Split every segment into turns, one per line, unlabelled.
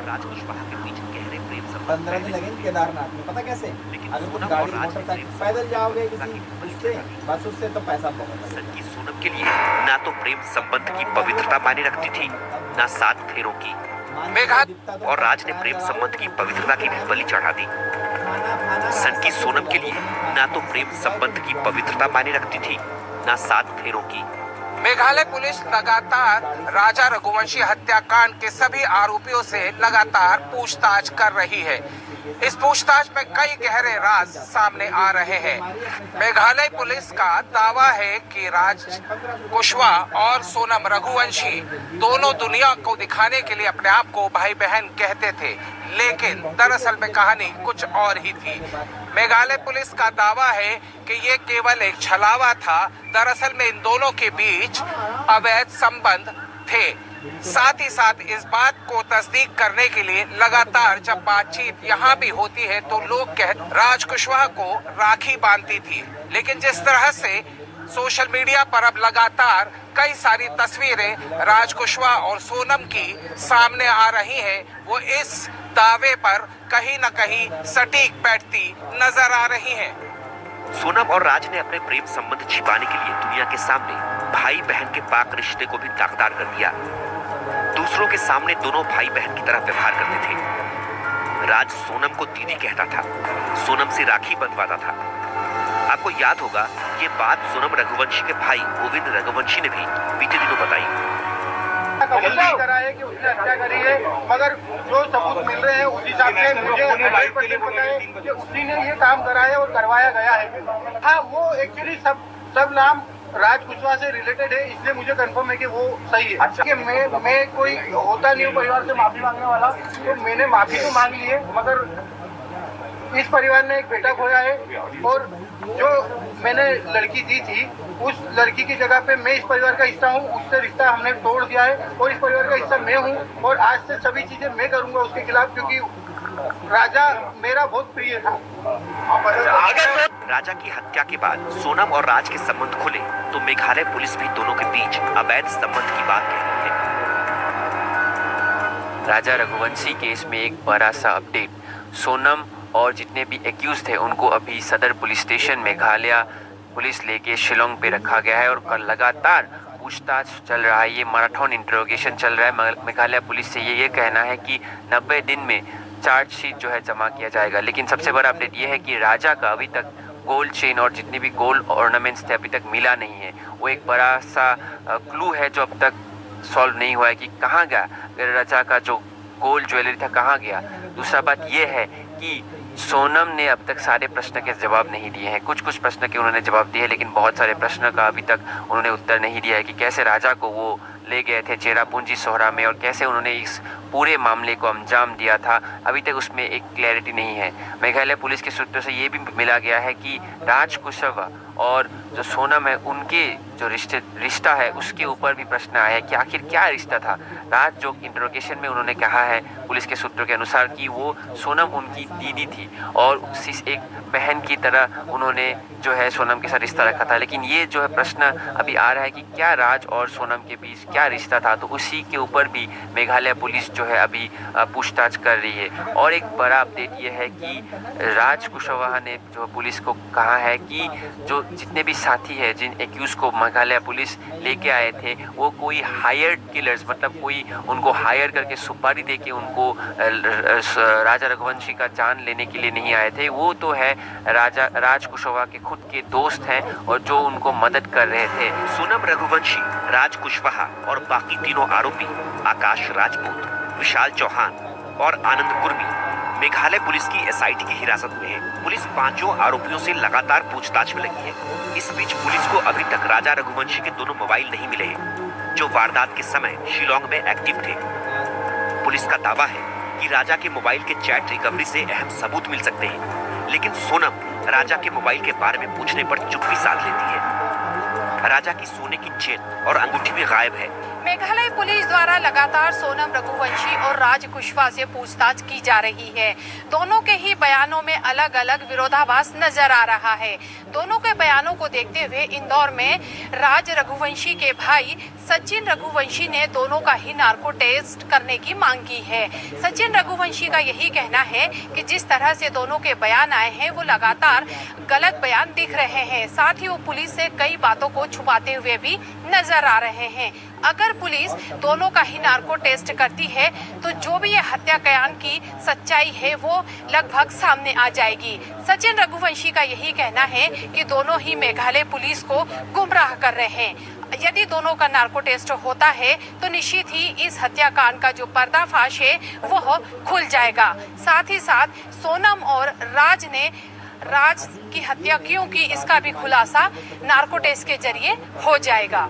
और राज कुशवाहा के बीच गहरे प्रेम संबंध
15 दिन लगेंगे केदारनाथ में, पता कैसे?
लेकिन
अगर तुम
सोनम
गाड़ी
और राज
मोटरसाइकिल
प्रेम
पैदल जाओगे
संबंध
किसी उससे, बस उससे तो पैसा बहुत लगेगा।
सच्ची सोनम के लिए ना तो प्रेम संबंध की पवित्रता मायने रखती थी, ना 7 फेरों की। मेघालय और राज ने प्रेम संबंध की पवित्रता की भी बलि चढ़ा दी। सनकी सोनम के लिए ना तो प्रेम संबंध की पवित्रता मायने रखती थी, ना 7 फेरों की।
मेघालय पुलिस लगातार राजा रघुवंशी हत्याकांड के सभी आरोपियों से लगातार पूछताछ कर रही है। इस पूछताछ में कई गहरे राज सामने आ रहे हैं। मेघालय पुलिस का दावा है कि राज कुशवाहा और सोनम रघुवंशी दोनों दुनिया को दिखाने के लिए अपने आप को भाई बहन कहते थे, लेकिन दरअसल में कहानी कुछ और ही थी। मेघालय पुलिस का दावा है कि ये केवल एक छलावा था। दरअसल में इन दोनों के बीच अवैध संबंध थे। साथ ही साथ इस बात को तस्दीक करने के लिए लगातार जब बातचीत यहाँ भी होती है तो लोग राज कुशवाहा को राखी बांधती थी, लेकिन जिस तरह से सोशल मीडिया पर अब लगातार कई सारी तस्वीरें राज कुशवाहा और सोनम की सामने आ रही हैं, वो इस दावे पर कहीं न कहीं सटीक बैठती नजर आ रही हैं।
सोनम और राज ने अपने प्रेम संबंध छिपाने के लिए दुनिया के सामने भाई बहन के पाक रिश्ते को भी दागदार कर दिया। दूसरों के सामने दोनों भाई बहन की तरह व्यवहार करते थे। राज सोनम को दीदी कहता था, सोनम से राखी बंधवाता था। आपको याद होगा ये बात सोनम रघुवंशी के भाई गोविंद रघुवंशी ने भी बीते दिनों बताई।
कबूल नहीं करा है कि उसने हत्या करी है, मगर जो सबूत मिल रहे हैं उस हिसाब से मुझे 100% पता है कि उसी ने ये काम करा है और करवाया गया है। हाँ, वो एक्चुअली सब नाम राज कुशवाहा से रिलेटेड है, इसलिए मुझे कंफर्म है कि वो सही है। अच्छा, कि मैं कोई होता नहीं हूँ परिवार से माफी मांगने वाला, तो मैंने माफी तो मांग ली है, मगर इस परिवार ने एक बेटा खोया है और जो मैंने लड़की दी थी उस लड़की की जगह पे मैं इस परिवार का हिस्सा हूँ, उससे रिश्ता हमने तोड़ दिया है और इस परिवार का हिस्सा मैं हूँ और आज से सभी चीजें मैं करूंगा उसके खिलाफ, क्योंकि राजा मेरा बहुत प्रिय था।
राजा की हत्या के बाद सोनम और राज के संबंध खुले तो मेघालय पुलिस भी दोनों के बीच अवैध संबंध की बात कह रही है।
राजा रघुवंशी केस में एक बड़ा सा अपडेट। सोनम और जितने भी एक्यूज थे उनको अभी सदर पुलिस स्टेशन मेघालय पुलिस लेके शिलोंग पे रखा गया है और कल लगातार पूछताछ चल रहा है। ये मैराथन इंटरोगेशन चल रहा है। मेघालय पुलिस से ये कहना है कि 90 दिन में चार्जशीट जो है जमा किया जाएगा। लेकिन सबसे बड़ा अपडेट ये है कि राजा का अभी तक गोल्ड चेन और जितने भी गोल्ड ऑर्नामेंट्स थे अभी तक मिला नहीं है। वो एक बड़ा सा क्लू है जो अब तक सॉल्व नहीं हुआ है कि कहाँ गया राजा का जो गोल्ड ज्वेलरी था, कहाँ गया। दूसरा बात ये है कि सोनम ने अब तक सारे प्रश्न के जवाब नहीं दिए हैं। कुछ प्रश्न के उन्होंने जवाब दिए, लेकिन बहुत सारे प्रश्न का अभी तक उन्होंने उत्तर नहीं दिया है कि कैसे राजा को वो ले गए थे चेरापूंजी सोहरा में और कैसे उन्होंने इस पूरे मामले को अंजाम दिया था। अभी तक उसमें एक क्लैरिटी नहीं है। मेघालय पुलिस के सूत्रों से ये भी मिला गया है कि राज कुशवाहा और जो सोनम है उनके जो रिश्ता है उसके ऊपर भी प्रश्न आया है कि आखिर क्या रिश्ता था। राज जो इंटरोगेशन में उन्होंने कहा है पुलिस के सूत्रों के अनुसार कि वो सोनम उनकी दीदी थी और एक बहन की तरह उन्होंने जो है सोनम के साथ रिश्ता रखा था। लेकिन ये जो है प्रश्न अभी आ रहा है कि क्या राज और सोनम के बीच क्या रिश्ता था, तो उसी के ऊपर भी मेघालय पुलिस जो है अभी पूछताछ कर रही है। और एक बड़ा अपडेट ये है कि राज कुशवाहा ने जो पुलिस को कहा है कि जो जितने भी साथी हैं जिन एक्यूज को मेघालय पुलिस लेके आए थे वो कोई हायर्ड किलर्स, मतलब कोई उनको हायर करके सुपारी दे के उनको राजा रघुवंशी का जान लेने के लिए नहीं आए थे। वो तो है राज कुशवाहा के खुद के दोस्त हैं और जो उनको मदद कर रहे थे।
सोनम रघुवंशी, राज कुशवाहा और बाकी तीनों आरोपी आकाश राजपूत, विशाल चौहान और आनंद कुर्मी मेघालय पुलिस की एसआईटी की हिरासत में है। पुलिस पांचों आरोपियों से लगातार पूछताछ में लगी है। इस बीच पुलिस को अभी तक राजा रघुवंशी के दोनों मोबाइल नहीं मिले हैं जो वारदात के समय शिलोंग में एक्टिव थे। पुलिस का दावा है कि राजा के मोबाइल के चैट रिकवरी से अहम सबूत मिल सकते हैं, लेकिन सोनम राजा के मोबाइल के बारे में पूछने पर चुप्पी साध लेती है। राजा की सोने की चेन और अंगूठी भी गायब है।
मेघालय पुलिस द्वारा लगातार सोनम रघुवंशी और राज कुशवाहा से पूछताछ की जा रही है। दोनों के ही बयानों में अलग अलग विरोधाभास नजर आ रहा है। दोनों के बयानों को देखते हुए इंदौर में राज रघुवंशी के भाई सचिन रघुवंशी ने दोनों का ही नार्को टेस्ट करने की मांग की है। सचिन रघुवंशी का यही कहना है कि जिस तरह से दोनों के बयान आए हैं वो लगातार गलत बयान दिख रहे हैं। साथ ही वो पुलिस से कई बातों को छुपाते हुए भी नजर आ रहे हैं। अगर पुलिस दोनों का ही नार्को टेस्ट करती है तो जो भी ये हत्याकांड की सच्चाई है वो लगभग सामने आ जाएगी। सचिन रघुवंशी का यही कहना है कि दोनों ही मेघालय पुलिस को गुमराह कर रहे हैं। यदि दोनों का नार्को टेस्ट होता है तो निश्चित ही इस हत्याकांड का जो पर्दाफाश है वो खुल जाएगा। साथ ही साथ सोनम और राज की हत्या क्यों की इसका भी खुलासा नार्को टेस्ट के जरिए हो जाएगा।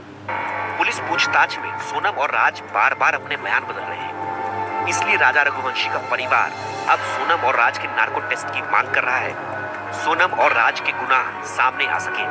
पुलिस पूछताछ में सोनम और राज बार बार अपने बयान बदल रहे हैं। इसलिए राजा रघुवंशी का परिवार अब सोनम और राज के नार्को टेस्ट की मांग कर रहा है। सोनम और राज के गुनाह सामने आ सके।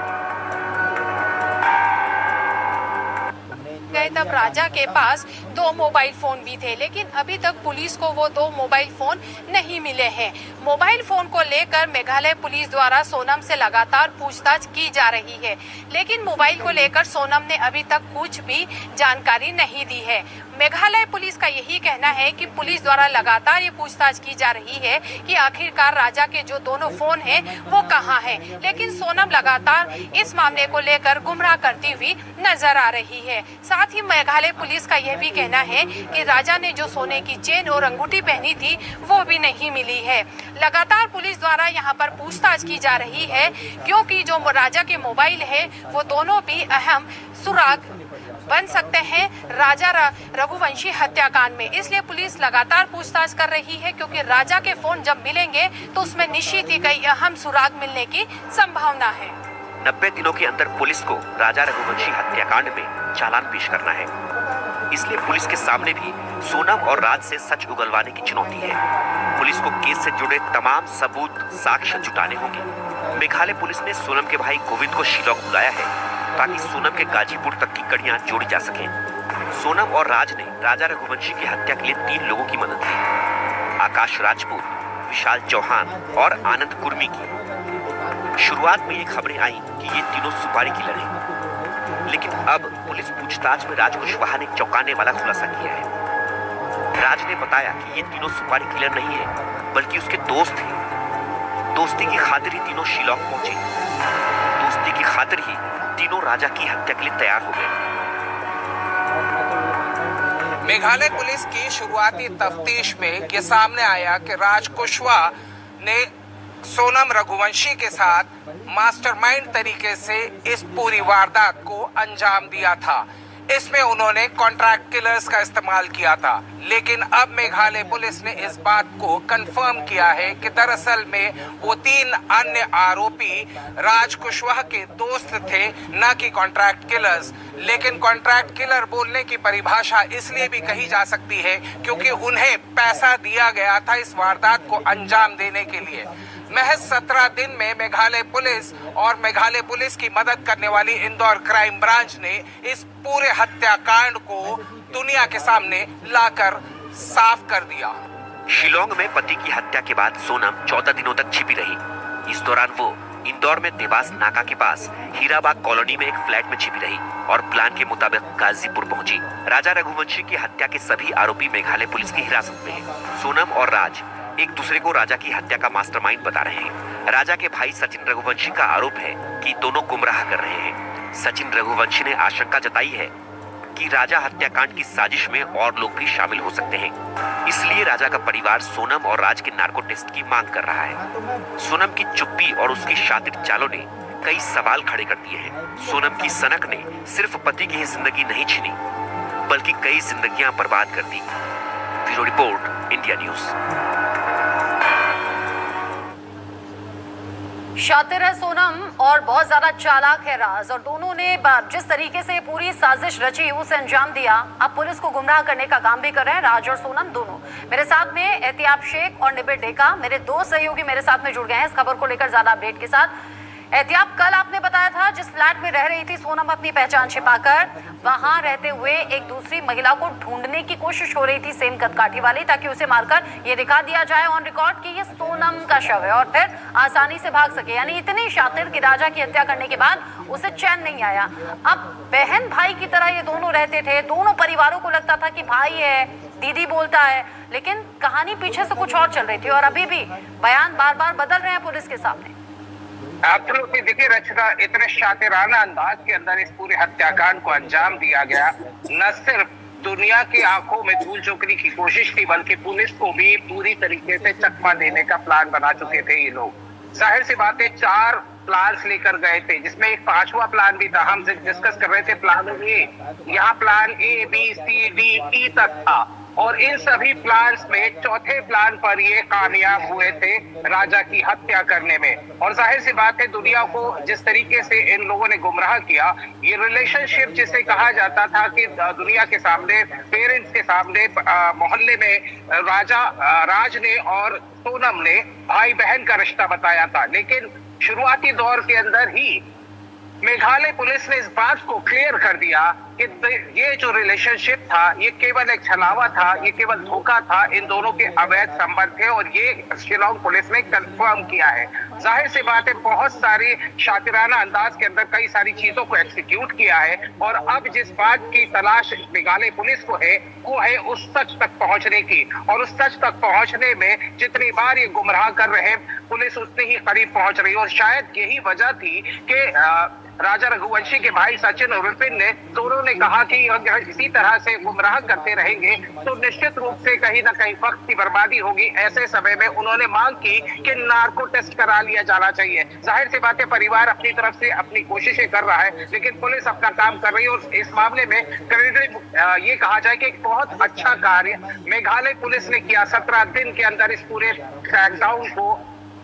गए तब राजा के पास 2 मोबाइल फोन भी थे, लेकिन अभी तक पुलिस को वो 2 मोबाइल फोन नहीं मिले हैं। मोबाइल फोन को लेकर मेघालय पुलिस द्वारा सोनम से लगातार पूछताछ की जा रही है, लेकिन मोबाइल को लेकर सोनम ने अभी तक कुछ भी जानकारी नहीं दी है। मेघालय पुलिस का यही कहना है कि पुलिस द्वारा लगातार ये पूछताछ की जा रही है कि आखिरकार राजा के जो दोनों फोन हैं वो कहाँ हैं, लेकिन सोनम लगातार इस मामले को लेकर गुमराह करती हुई नजर आ रही है। साथ ही मेघालय पुलिस का यह भी कहना है कि राजा ने जो सोने की चेन और अंगूठी पहनी थी वो भी नहीं मिली है। लगातार पुलिस द्वारा यहाँ पर पूछताछ की जा रही है क्योंकि जो राजा के मोबाइल है वो दोनों भी अहम सुराग बन सकते हैं राजा रघुवंशी हत्याकांड में। इसलिए पुलिस लगातार पूछताछ कर रही है क्योंकि राजा के फोन जब मिलेंगे तो उसमें निश्चित ही कई अहम सुराग मिलने की संभावना है।
90 दिनों के अंदर पुलिस को राजा रघुवंशी हत्याकांड में चालान पेश करना है। इसलिए पुलिस के सामने भी सोनम और राज से सच उगलवाने की चुनौती है। पुलिस को केस से जुड़े तमाम सबूत साक्ष्य जुटाने होंगे। मेघालय पुलिस ने सोनम के भाई गोविंद को शिलांग बुलाया है ताकि सोनम के गाजीपुर तक की कड़ियां जोड़ी जा सकें। सोनम और राज ने राजा रघुवंशी की हत्या के लिए 3 लोगों की मदद ली, आकाश राजपूत, विशाल चौहान और आनंद कुर्मी की। शुरुआत में ये खबरें आई कि ये तीनों सुपारी किलर हैं, लेकिन अब पुलिस पूछताछ में राज कुशवाहा ने चौंकाने वाला खुलासा किया है। राज ने बताया कि ये तीनों सुपारी किलर नहीं है बल्कि उसके दोस्त हैं। दोस्ती की खातिर ही तीनों शिलांग पहुंचे। दोस्ती की खातिर ही तीनों राजा की हत्या के लिए तैयार हो गए।
मेघालय पुलिस की शुरुआती तफ्तीश में ये सामने आया कि राज कुशवाहा ने सोनम रघुवंशी के साथ मास्टरमाइंड तरीके से इस पूरी वारदात को अंजाम दिया था। इसमें उन्होंने कॉन्ट्रैक्ट किलर्स का इस्तेमाल किया था, लेकिन अब मेघालय पुलिस ने इस बात को कंफर्म किया है कि दरअसल में वो 3 अन्य आरोपी राज कुशवाहा के दोस्त थे, न कि कॉन्ट्रैक्ट किलर्स। लेकिन कॉन्ट्रैक्ट किलर बोलने की परिभाषा इसलिए भी कही जा सकती है क्योंकि उन्हें पैसा दिया गया था इस वारदात को अंजाम देने के लिए। महज 17 दिन में मेघालय पुलिस और मेघालय पुलिस की मदद करने वाली इंदौर क्राइम ब्रांच ने इस पूरे हत्याकांड को दुनिया के सामने लाकर साफ कर दिया।
शिलांग में पति की हत्या के बाद सोनम 14 दिनों तक छिपी रही। इस दौरान वो इंदौर में देवास नाका के पास हीराबाग कॉलोनी में एक फ्लैट में छिपी रही और प्लान के मुताबिक गाजीपुर पहुंची। राजा रघुवंशी की हत्या के सभी आरोपी मेघालय पुलिस की हिरासत में हैं। सोनम और राज एक दूसरे को राजा की हत्या का मास्टरमाइंड बता रहे हैं। राजा के भाई सचिन रघुवंशी का आरोप है कि दोनों गुमराह कर रहे हैं। सचिन रघुवंशी ने आशंका जताई है कि राजा हत्याकांड की साजिश में और लोग भी शामिल हो सकते हैं। इसलिए राजा का परिवार सोनम और राज के नार्को टेस्ट की मांग कर रहा है। सोनम की चुप्पी और उसकी शातिर चालों ने कई सवाल खड़े कर दिए हैं। सोनम की सनक ने सिर्फ पति की ही जिंदगी नहीं छीनी बल्कि कई जिंदगियां बर्बाद कर दी। Bureau report, India news.
शातिर है सोनम और बहुत ज्यादा चालाक है राज, और दोनों ने जिस तरीके से पूरी साजिश रची उसे अंजाम दिया। अब पुलिस को गुमराह करने का काम भी कर रहे हैं राज और सोनम दोनों। मेरे साथ में एहतियाब शेख और निबिर डेका, मेरे 2 सहयोगी मेरे साथ में जुड़ गए हैं इस खबर को लेकर ज्यादा अपडेट के साथ। एहतियाब, कल आपने बताया था जिस फ्लैट में रह रही थी सोनम अपनी पहचान छिपाकर, वहां रहते हुए एक दूसरी महिला को ढूंढने की कोशिश हो रही थी सेम कदकाठी वाली, ताकि उसे मारकर ये दिखा दिया जाए ऑन रिकॉर्ड कि ये सोनम का शव है और फिर आसानी से भाग सके। यानी इतनी शातिर कि राजा की हत्या करने के बाद उसे चैन नहीं आया। अब बहन भाई की तरह ये दोनों रहते थे, दोनों परिवारों को लगता था कि भाई है, दीदी बोलता है, लेकिन कहानी पीछे से कुछ और चल रही थी और अभी भी बयान बार बार बदल रहे हैं पुलिस के सामने।
एब्सोल्युटली, देखिए रचना, इतने शातिराना अंदाज के अंदर इस पूरे हत्याकांड को अंजाम दिया गया। न सिर्फ दुनिया की आंखों में धूल झोंकने की कोशिश थी, बल्कि पुलिस को भी पूरी तरीके से चकमा देने का प्लान बना चुके थे ये लोग। जाहिर सी बात है, 4 प्लान्स लेकर गए थे, जिसमें एक 5वां प्लान भी था। हम डिस्कस कर रहे थे प्लान ए, यहाँ plan A, B, C, D, E तक था और इन सभी प्लान्स में चौथे प्लान पर ये कामयाब हुए थे राजा की हत्या करने में। और जाहिर सी बात है, दुनिया को जिस तरीके से इन लोगों ने गुमराह किया, ये रिलेशनशिप जिसे कहा जाता था कि दुनिया के सामने, पेरेंट्स के सामने, मोहल्ले में राज ने और सोनम ने भाई बहन का रिश्ता बताया था। लेकिन शुरुआती दौर के अंदर ही मेघालय पुलिस ने इस बात को क्लियर कर दिया कि ये जो रिलेशनशिप था, ये केवल एक छलावा था, ये केवल धोखा था, इन दोनों के अवैध संबंध थे और ये शिलांग पुलिस ने कंफर्म किया है। जाहिर सी बात है, बहुत सारी शातिराना अंदाज के अंदर कई सारी चीजों को एक्सिक्यूट किया है और अब जिस बात की तलाश मेघालय पुलिस को है, वो है उस सच तक पहुंचने की। और उस सच तक पहुंचने में जितनी बार ये गुमराह कर रहे हैं, पुलिस उतनी ही करीब पहुंच रही है। और शायद यही वजह थी कि राजा रघुवंशी के भाई सचिन और विपिन ने दोनों ने कहा कि अगर इसी तरह से गुमराह करते रहेंगे तो निश्चित रूप से कहीं ना कहीं वक्त की बर्बादी होगी। ऐसे समय में उन्होंने मांग की कि नार्को टेस्ट करा लिया जाना चाहिए। जाहिर सी बात है, परिवार अपनी तरफ से अपनी कोशिशें कर रहा है, लेकिन पुलिस अपना काम कर रही है। और इस मामले में ये कहा जाए कि एक बहुत अच्छा कार्य मेघालय पुलिस ने किया। 17 दिन के अंदर इस पूरे क्रैकडाउन को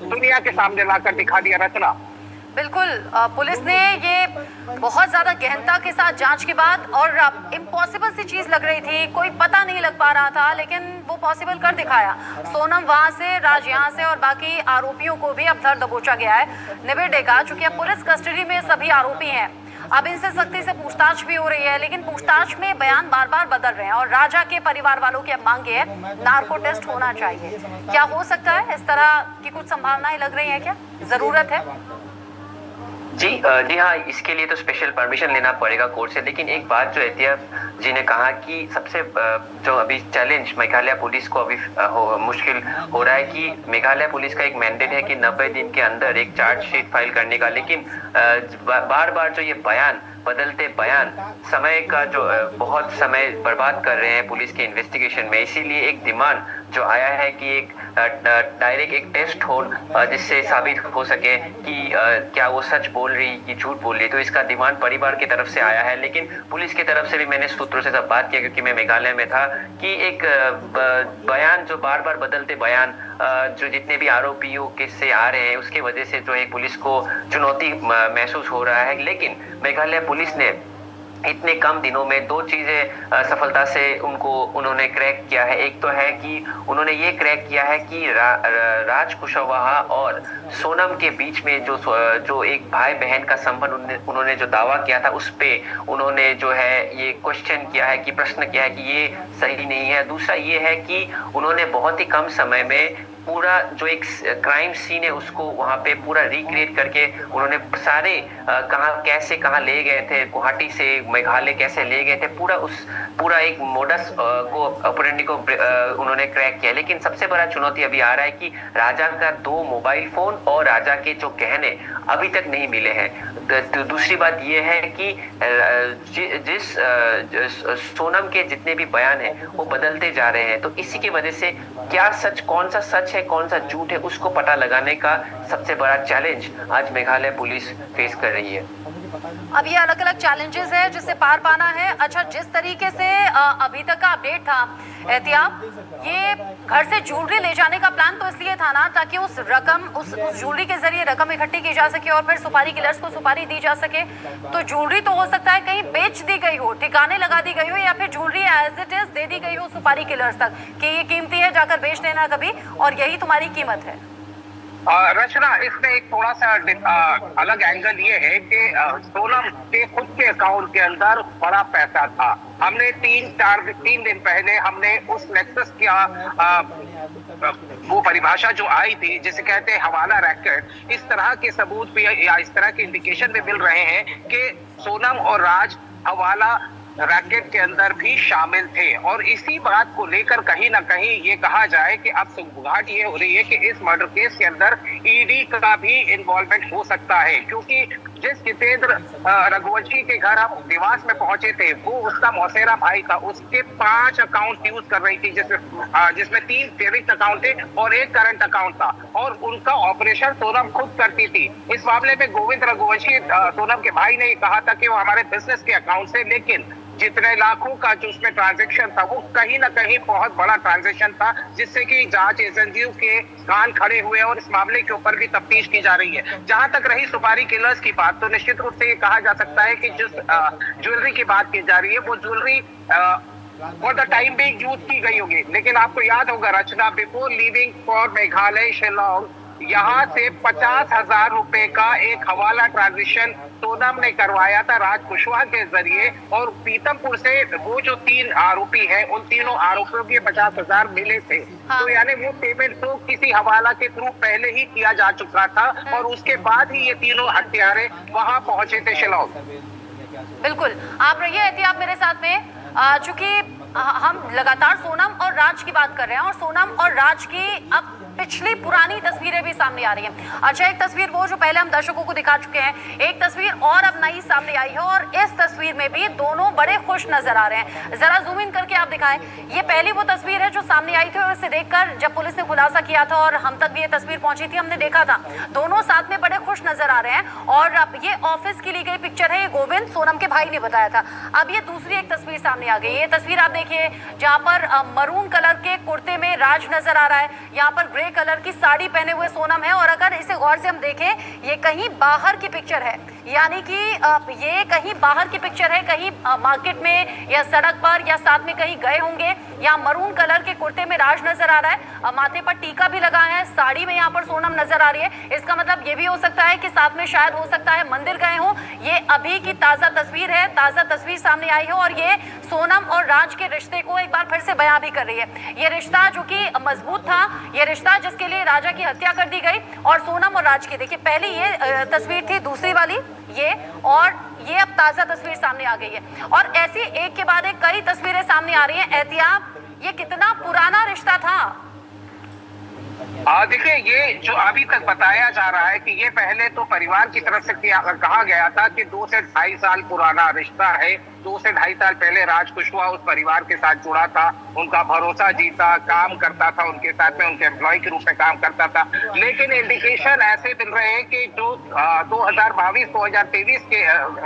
दुनिया के सामने लाकर दिखा दिया। रचना,
बिल्कुल, पुलिस ने ये बहुत ज्यादा गहनता के साथ जांच के बाद, और इम्पॉसिबल सी चीज लग रही थी, कोई पता नहीं लग पा रहा था, लेकिन वो पॉसिबल कर दिखाया। सोनम वहां से, राज यहाँ से और बाकी आरोपियों को भी अब धर दबोचा गया है निबिड़ देगा। चूंकि अब पुलिस कस्टडी में सभी आरोपी हैं, अब इनसे सख्ती से पूछताछ भी हो रही है, लेकिन पूछताछ में बयान बार बार बदल रहे हैं। और राजा के परिवार वालों की अब मांग है नार्को टेस्ट होना चाहिए। क्या हो सकता है? इस तरह की कुछ संभावनाएं लग रही है, क्या जरूरत है?
जी हाँ, इसके लिए तो स्पेशल परमिशन लेना पड़ेगा कोर्ट से। लेकिन एक बात जो एहतियाब जी ने कहा कि सबसे जो अभी चैलेंज मेघालय पुलिस को अभी मुश्किल हो रहा है कि मेघालय पुलिस का एक मैंडेट है कि 90 दिन के अंदर एक चार्जशीट फाइल करने का। लेकिन बार बार जो ये बयान, बदलते बयान समय का जो बहुत समय बर्बाद कर रहे हैं पुलिस के इन्वेस्टिगेशन में। इसीलिए एक डिमांड जो आया है कि एक डायरेक्ट एक टेस्ट हो जिससे साबित हो सके कि क्या वो सच बोल रही कि झूठ बोल रही। तो इसका डिमांड परिवार की तरफ से आया है। लेकिन पुलिस की तरफ से भी मैंने सूत्रों से सब बात किया, क्योंकि मैं मेघालय में था, कि एक बयान जो बार बार बदलते बयान जो जितने भी आरोपियों के से आ रहे हैं, उसकी वजह से जो है पुलिस को चुनौती महसूस हो रहा है। लेकिन मेघालय पुलिस ने इतने कम दिनों में 2 चीजें सफलता से उन्होंने क्रैक किया है। एक तो है कि उन्होंने ये क्रैक किया है कि राज कुशवाहा और सोनम के बीच में जो एक भाई बहन का संबंध उन्होंने जो दावा किया था, उस पे उन्होंने जो है ये क्वेश्चन किया है, कि प्रश्न किया है कि ये सही नहीं है। दूसरा ये है कि उन्होंने बहुत ही कम समय में पूरा जो एक क्राइम सीन है उसको वहाँ पे पूरा रिक्रिएट करके उन्होंने सारे कहाँ ले गए थे, गुवाहाटी से मेघालय कैसे ले गए थे, पूरा एक मोडस को ऑपरेंडी को उन्होंने क्रैक किया। लेकिन सबसे बड़ा चुनौती अभी आ रहा है कि राजा का 2 मोबाइल फोन और राजा के जो गहने अभी तक नहीं मिले हैं। तो दूसरी बात यह है कि जिस सोनम के जितने भी बयान हैं वो बदलते जा रहे हैं। तो इसी की वजह से क्या सच, कौन सा सच है, कौन सा झूठ है, उसको पता लगाने का सबसे बड़ा चैलेंज आज मेघालय पुलिस फेस कर रही है।
अब ये अलग अलग चैलेंजेस है जिससे पार पाना है। अच्छा, जिस तरीके से अभी तक का अपडेट था एहतियाब, ये घर से ज्वेलरी ले जाने का प्लान तो इसलिए था ना, ताकि उस ज्वेलरी के जरिए रकम इकट्ठी की जा सके और फिर सुपारी किलर्स को सुपारी दी जा सके। तो ज्वेलरी तो हो सकता है कहीं बेच दी गई हो, ठिकाने लगा दी गई हो, या फिर ज्वेलरी एज इट इज दे दी गई हो सुपारी किलर्स तक कि ये कीमती है, जाकर बेच लेना कभी और यही तुम्हारी कीमत है।
रचना, इसमें एक थोड़ा सा अलग एंगल ये है कि सोनम के खुद के अकाउंट के अंदर बड़ा पैसा था। हमने 3 दिन पहले हमने उस नेक्सस का वो परिभाषा जो आई थी जिसे कहते हैं हवाला रैकेट, इस तरह के सबूत भी या इस तरह के इंडिकेशन भी मिल रहे हैं कि सोनम और राज हवाला रैकेट के अंदर भी शामिल थे। और इसी बात को लेकर कहीं ना कहीं ये कहा जाए कि अब सुगबुगाहट ये हो रही है कि इस मर्डर केस के अंदर ईडी का भी इन्वॉल्वमेंट हो सकता है, क्योंकि जिस जितेंद्र रघुवंशी के घर हम निवास में पहुंचे थे वो उसका मौसेरा भाई था। उसके 5 अकाउंट यूज कर रही थी जिसमें 3 सेविंग्स अकाउंट थे और 1 करंट अकाउंट था, और उनका ऑपरेशन सोनम खुद करती थी। इस मामले में गोविंद रघुवंशी सोनम के भाई ने कहा था कि वो हमारे बिजनेस के अकाउंट से, लेकिन जितने लाखों का जो उसमें ट्रांजैक्शन था वो कहीं ना कहीं बहुत बड़ा ट्रांजैक्शन था, जिससे कि जांच एजेंसियों के कान खड़े हुए और इस मामले के ऊपर भी तफ्तीश की जा रही है। जहां तक रही सुपारी किलर्स की बात, तो निश्चित रूप से ये कहा जा सकता है कि जिस ज्वेलरी की बात की जा रही है वो jewellery for the time being use की गई होगी। लेकिन आपको याद होगा Rachna, before leaving for Meghalaya Shillong, यहाँ से 50,000 रुपए का एक हवाला ट्रांजेक्शन सोनम ने करवाया था राज कुशवाहा के जरिए, और पीतमपुर से वो जो 3 आरोपी हैं उन तीनों आरोपियों के 50,000 मिले थे। तो यानी वो पेमेंट तो किसी हवाला के थ्रू पहले ही किया जा चुका था और उसके बाद ही ये तीनों हत्यारे वहां पहुंचे थे शिलोंग।
बिल्कुल, आप रहिए एहतियात मेरे साथ में, चूंकि हम लगातार सोनम और राज की बात कर रहे हैं और सोनम और राज की अब पिछली पुरानी तस्वीरें भी सामने आ रही हैं। अच्छा, एक तस्वीर वो जो पहले हम दर्शकों को दिखा चुके हैं, एक तस्वीर और अब नई सामने आई है और इस तस्वीर में भी दोनों बड़े खुश नजर आ रहे हैं। जरा जूम इन करके आप दिखाएं। ये पहली वो तस्वीर है जो सामने आई थी और इसे देखकर जब पुलिस ने खुलासा किया था और हम तक भी ये तस्वीर पहुंची थी, हमने देखा था दोनों साथ में बड़े खुश नजर आ रहे हैं। और अब ये ऑफिस की ली गई पिक्चर है, ये गोविंद सोनम के भाई ने बताया था। अब ये दूसरी एक तस्वीर सामने आ गई। ये तस्वीर आप देखिए जहाँ पर मरून कलर के कुर्ते में राज नजर आ रहा है, यहाँ पर ग्रे कलर की साड़ी पहने हुए सोनम है। और अगर इसे गौर से हम देखें, ये कहीं बाहर की पिक्चर है, यानी कि ये कहीं बाहर की पिक्चर है, कहीं मार्केट में या सड़क पर या साथ में कहीं गए होंगे। यहाँ मरून कलर के कुर्ते में राज नजर आ रहा है, माथे पर टीका भी लगा है, साड़ी में यहाँ पर सोनम नजर आ रही है। इसका मतलब ये भी हो सकता है कि साथ में शायद हो सकता है मंदिर गए हो। ये अभी की ताजा तस्वीर है, ताजा तस्वीर सामने आई है और ये सोनम और राज के रिश्ते को एक बार फिर से बयां भी कर रही है। ये रिश्ता जो कि मजबूत था, ये रिश्ता जिसके लिए राजा की हत्या कर दी गई, और सोनम और राज की देखिए पहली ये तस्वीर थी, दूसरी वाली ये, और ये अब ताजा तस्वीर सामने आ गई है। और ऐसी एक के बाद एक कई तस्वीरें सामने आ रही हैं। एहतियात, ये कितना पुराना रिश्ता था?
देखिए, ये जो अभी तक बताया जा रहा है कि ये पहले तो परिवार की तरफ से कहा गया था कि 2 से 2.5 साल पुराना रिश्ता है। 2 से 2.5 साल पहले राज कुशवाहा उस परिवार के साथ जुड़ा था, उनका भरोसा जीता, काम करता था उनके साथ में, उनके एम्प्लॉय के रूप में काम करता था। लेकिन इंडिकेशन ऐसे मिल रहे हैं कि जो 2022-2023 के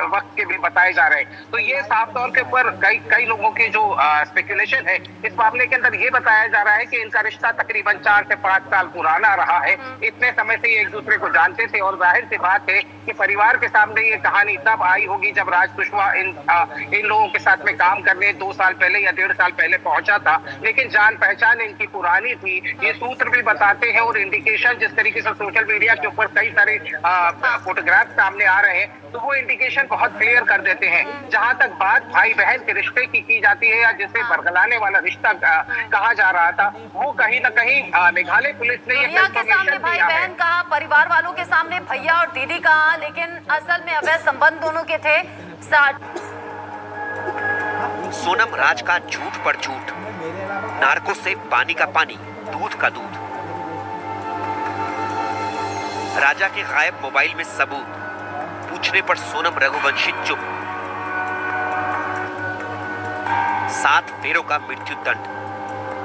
वक्त के भी बताए जा रहे हैं। तो ये साफ तौर के ऊपर कई लोगों की जो स्पेकुलेशन है इस मामले के अंदर ये बताया जा रहा है कि इनका रिश्ता तकरीबन 4 से 5 साल पुराना रहा है। इतने समय से ये एक दूसरे को जानते थे और जाहिर सी बात है कि परिवार के सामने ये कहानी तब आई होगी जब राज कुशवाहा इन लोगों के साथ में काम करने 2 साल पहले या 1.5 साल पहले पहुंचा था। लेकिन जान पहचान इनकी पुरानी थी, ये सूत्र भी बताते हैं। और इंडिकेशन जिस तरीके से सोशल मीडिया के ऊपर कई सारे फोटोग्राफ सामने आ रहे हैं, तो वो इंडिकेशन बहुत क्लियर कर देते हैं। जहां तक बात भाई बहन के रिश्ते की जाती है या जिसे बरगलाने वाला रिश्ता कहा जा रहा था, वो कहीं ना कहीं मेघालय पुलिस ने
दुनिया के सामने भाई बहन कहा, परिवार वालों के सामने भैया और दीदी कहा, लेकिन असल में अवैध संबंध दोनों के थे साथ।
सोनम राज का झूठ पर झूठ, नार्को से पानी का पानी, दूध का दूध। राजा के गायब मोबाइल में सबूत, पूछने पर सोनम रघुवंशी चुप। 7 फेरों का मृत्यु दंड।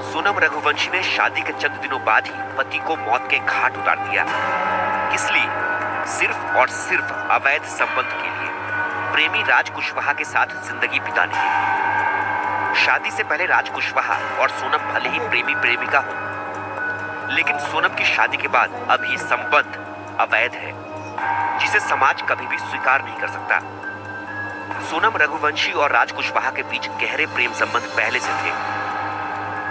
सोनम रघुवंशी ने शादी के चंद दिनों बाद ही पति को मौत के घाट उतार दिया। किस लिए? सिर्फ और सिर्फ अवैध संबंध के लिए, प्रेमी राज कुशवाहा के साथ जिंदगी बिताने के लिए। शादी से पहले राज कुशवाहा और सोनम भले ही प्रेमी प्रेमिका हो, लेकिन सोनम की शादी के बाद अब ये संबंध अवैध है, जिसे समाज कभी भी स्वीकार नहीं कर सकता। सोनम रघुवंशी और राज कुशवाहा के बीच गहरे प्रेम संबंध पहले से थे,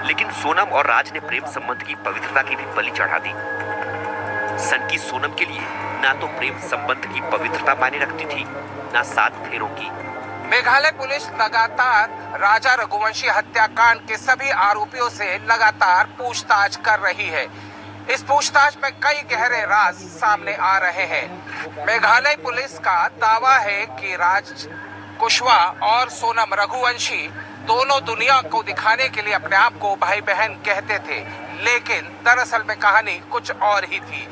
लेकिन सोनम और राज ने प्रेम संबंध की पवित्रता की भी बलि चढ़ा दी। सनकी सोनम के लिए ना तो प्रेम संबंध की पवित्रता मायने रखती थी, ना 7 फेरों की।
मेघालय पुलिस लगातार राजा रघुवंशी हत्याकांड के सभी आरोपियों से लगातार पूछताछ कर रही है। इस पूछताछ में कई गहरे राज सामने आ रहे हैं। मेघालय पुलिस का दावा है कि राज कुशवाहा और सोनम रघुवंशी दोनों दुनिया को दिखाने के लिए अपने आप को भाई बहन कहते थे, लेकिन दरअसल में कहानी कुछ और ही थी।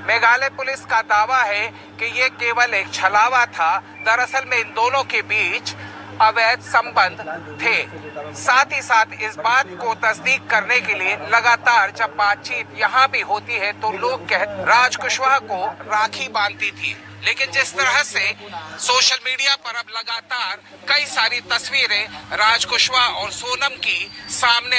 मेघालय पुलिस का दावा है कि ये केवल एक छलावा था। दरअसल में इन दोनों के बीच अवैध संबंध थे। साथ ही साथ इस बात को तस्दीक करने के लिए लगातार जब बातचीत यहाँ भी होती है तो लोग राज कुशवाहा को राखी बांधती थी, लेकिन जिस तरह से सोशल मीडिया पर अब लगातार कई सारी तस्वीरें राज कुशवाहा और सोनम की सामने